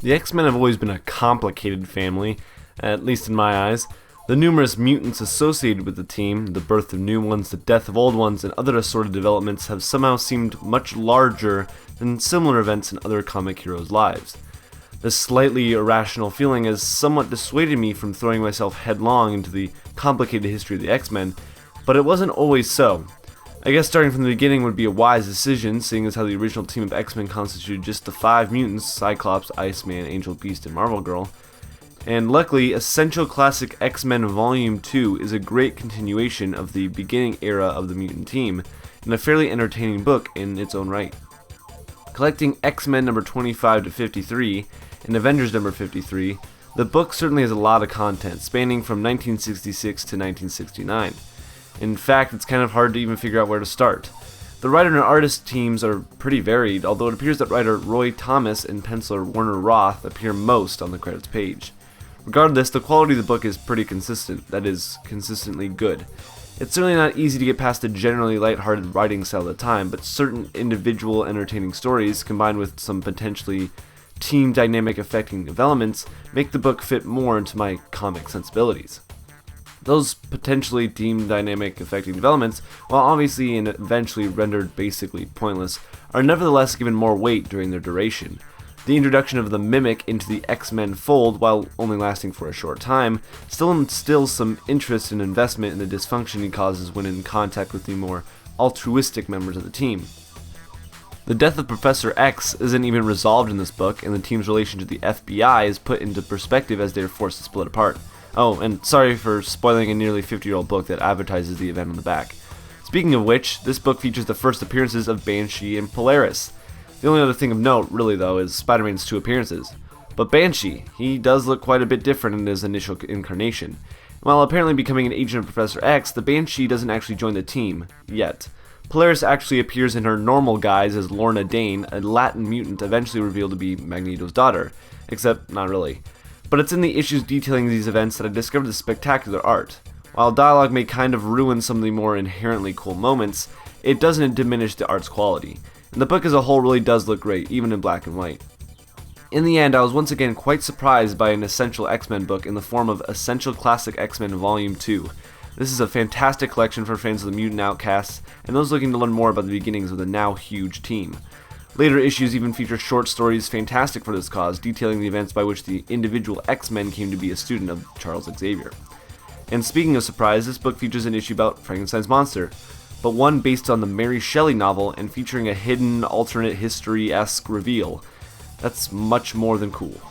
The X-Men have always been a complicated family, at least in my eyes. The numerous mutants associated with the team, the birth of new ones, the death of old ones, and other assorted developments have somehow seemed much larger than similar events in other comic heroes' lives. This slightly irrational feeling has somewhat dissuaded me from throwing myself headlong into the complicated history of the X-Men, but it wasn't always so. I guess starting from the beginning would be a wise decision, seeing as how the original team of X-Men constituted just the 5 mutants, Cyclops, Iceman, Angel, Beast, and Marvel Girl. And luckily, Essential Classic X-Men Volume 2 is a great continuation of the beginning era of the mutant team, and a fairly entertaining book in its own right. Collecting X-Men number 25 to 53, and Avengers number 53, the book certainly has a lot of content, spanning from 1966 to 1969. In fact, it's kind of hard to even figure out where to start. The writer and artist teams are pretty varied, although it appears that writer Roy Thomas and penciler Werner Roth appear most on the credits page. Regardless, the quality of the book is pretty consistent, that is, consistently good. It's certainly not easy to get past the generally lighthearted writing style at the time, but certain individual entertaining stories, combined with some potentially team dynamic affecting developments, make the book fit more into my comic sensibilities. Those potentially team dynamic affecting developments, while obviously and eventually rendered basically pointless, are nevertheless given more weight during their duration. The introduction of the Mimic into the X-Men fold, while only lasting for a short time, still instills some interest and investment in the dysfunction he causes when in contact with the more altruistic members of the team. The death of Professor X isn't even resolved in this book, and the team's relation to the FBI is put into perspective as they are forced to split apart. Oh, and sorry for spoiling a nearly 50-year-old book that advertises the event on the back. Speaking of which, this book features the first appearances of Banshee and Polaris. The only other thing of note, really though, is Spider-Man's 2 appearances. But Banshee, he does look quite a bit different in his initial incarnation. While apparently becoming an agent of Professor X, the Banshee doesn't actually join the team, yet. Polaris actually appears in her normal guise as Lorna Dane, a Latin mutant eventually revealed to be Magneto's daughter, except not really. But it's in the issues detailing these events that I discovered the spectacular art. While dialogue may kind of ruin some of the more inherently cool moments, it doesn't diminish the art's quality. And the book as a whole really does look great, even in black and white. In the end, I was once again quite surprised by an Essential X-Men book in the form of Essential Classic X-Men Volume 2. This is a fantastic collection for fans of the mutant outcasts, and those looking to learn more about the beginnings of the now huge team. Later issues even feature short stories fantastic for this cause, detailing the events by which the individual X-Men came to be a student of Charles Xavier. And speaking of surprise, this book features an issue about Frankenstein's monster, but one based on the Mary Shelley novel and featuring a hidden alternate history-esque reveal. That's much more than cool.